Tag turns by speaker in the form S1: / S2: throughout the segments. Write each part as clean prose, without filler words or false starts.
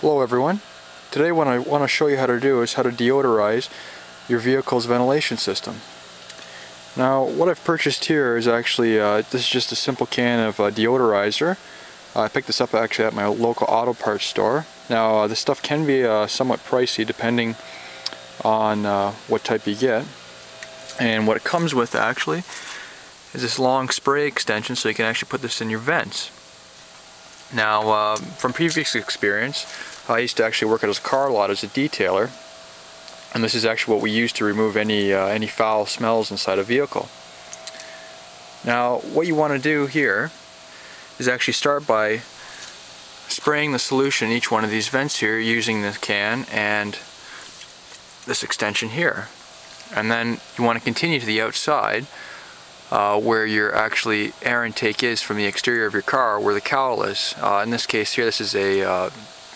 S1: Hello everyone. Today what I want to show you how to do is how to deodorize your vehicle's ventilation system. Now what I've purchased here is actually, this is just a simple can of deodorizer. I picked this up actually at my local auto parts store. Now this stuff can be somewhat pricey depending on what type you get. And what it comes with actually is this long spray extension, so you can actually put this in your vents. Now from previous experience, I used to actually work at a car lot as a detailer, and this is actually what we use to remove any foul smells inside a vehicle. Now what you want to do here is actually start by spraying the solution in each one of these vents here using this can and this extension here. And then you want to continue to the outside where your actually air intake is from the exterior of your car, where the cowl is. In this case here, this is a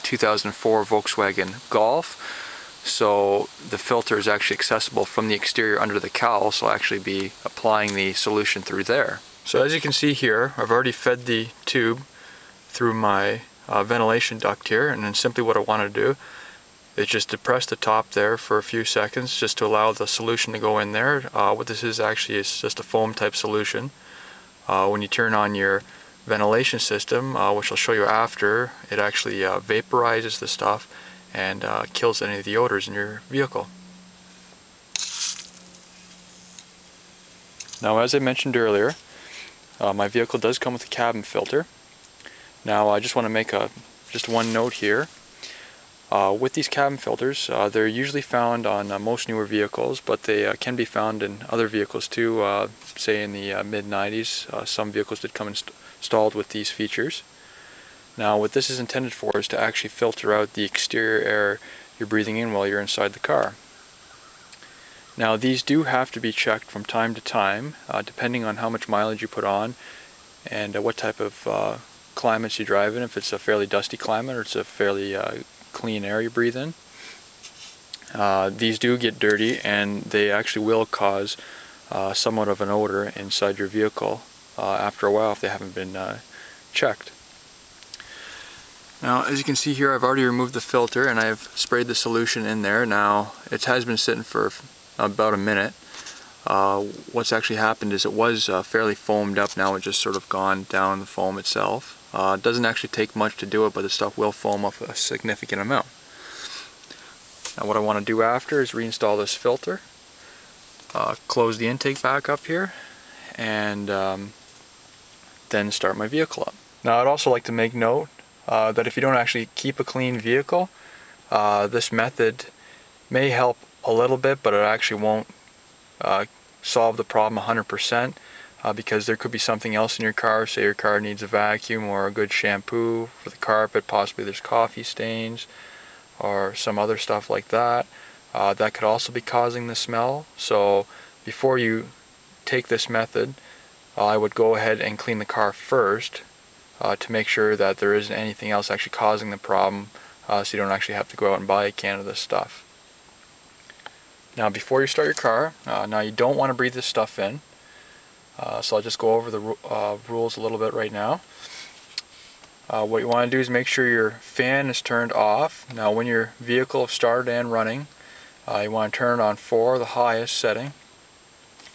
S1: 2004 Volkswagen Golf, so the filter is actually accessible from the exterior under the cowl, so I'll actually be applying the solution through there. So as you can see here, I've already fed the tube through my ventilation duct here, and then simply what I want to do is just depress the top there for a few seconds just to allow the solution to go in there. What this is actually is just a foam type solution. When you turn on your ventilation system, which I'll show you after, it actually vaporizes the stuff and kills any of the odors in your vehicle. Now as I mentioned earlier, my vehicle does come with a cabin filter. Now I just want to make just one note here. With these cabin filters, they're usually found on most newer vehicles, but they can be found in other vehicles too. Say in the mid-90s, some vehicles did come installed with these features. Now what this is intended for is to actually filter out the exterior air you're breathing in while you're inside the car. Now these do have to be checked from time to time, depending on how much mileage you put on and what type of climates you drive in. If it's a fairly dusty climate or it's a fairly clean air you breathe in. These do get dirty, and they actually will cause somewhat of an odor inside your vehicle after a while if they haven't been checked. Now as you can see here, I've already removed the filter and I've sprayed the solution in there. Now it has been sitting for about a minute. What's actually happened is it was fairly foamed up. Now it's just sort of gone down the foam itself. It doesn't actually take much to do it, but the stuff will foam up a significant amount. Now what I want to do after is reinstall this filter, close the intake back up here, and then start my vehicle up. Now I'd also like to make note that if you don't actually keep a clean vehicle, this method may help a little bit, but it actually won't solve the problem 100%. Because there could be something else in your car. Say your car needs a vacuum or a good shampoo for the carpet, possibly there's coffee stains or some other stuff like that. That could also be causing the smell. So before you take this method, I would go ahead and clean the car first to make sure that there isn't anything else actually causing the problem, so you don't actually have to go out and buy a can of this stuff. Now before you start your car, now you don't want to breathe this stuff in. So I'll just go over the rules a little bit right now. What you want to do is make sure your fan is turned off. Now when your vehicle is started and running, you want to turn it on 4, the highest setting,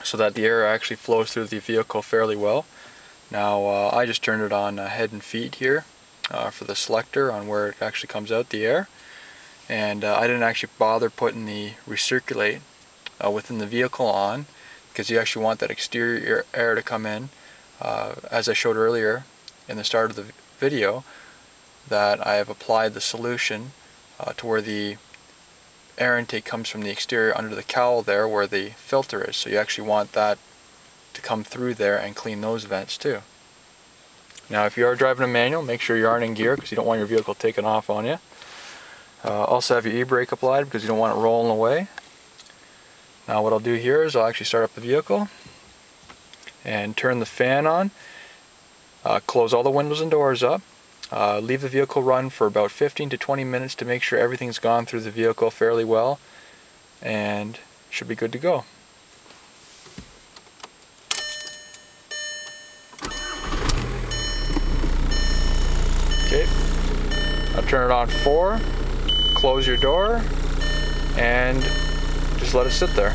S1: so that the air actually flows through the vehicle fairly well. Now I just turned it on head and feet here for the selector on where it actually comes out, the air. And I didn't actually bother putting the recirculate within the vehicle on, because you actually want that exterior air to come in. As I showed earlier in the start of the video, that I have applied the solution to where the air intake comes from the exterior under the cowl there where the filter is. So you actually want that to come through there and clean those vents too. Now if you are driving a manual, make sure you aren't in gear because you don't want your vehicle taken off on you. Also have your e-brake applied because you don't want it rolling away. Now what I'll do here is I'll actually start up the vehicle and turn the fan on, close all the windows and doors up, leave the vehicle run for about 15 to 20 minutes to make sure everything's gone through the vehicle fairly well, and should be good to go. Okay, I'll turn it on 4, close your door, and just let it sit there.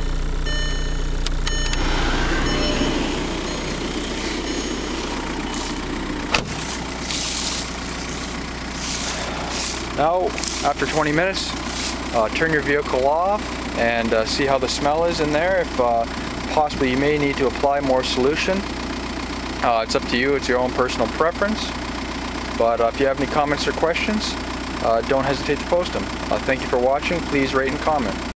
S1: Now, after 20 minutes, turn your vehicle off and see how the smell is in there. If possibly you may need to apply more solution. It's up to you, it's your own personal preference. But if you have any comments or questions, don't hesitate to post them. Thank you for watching. Please rate and comment.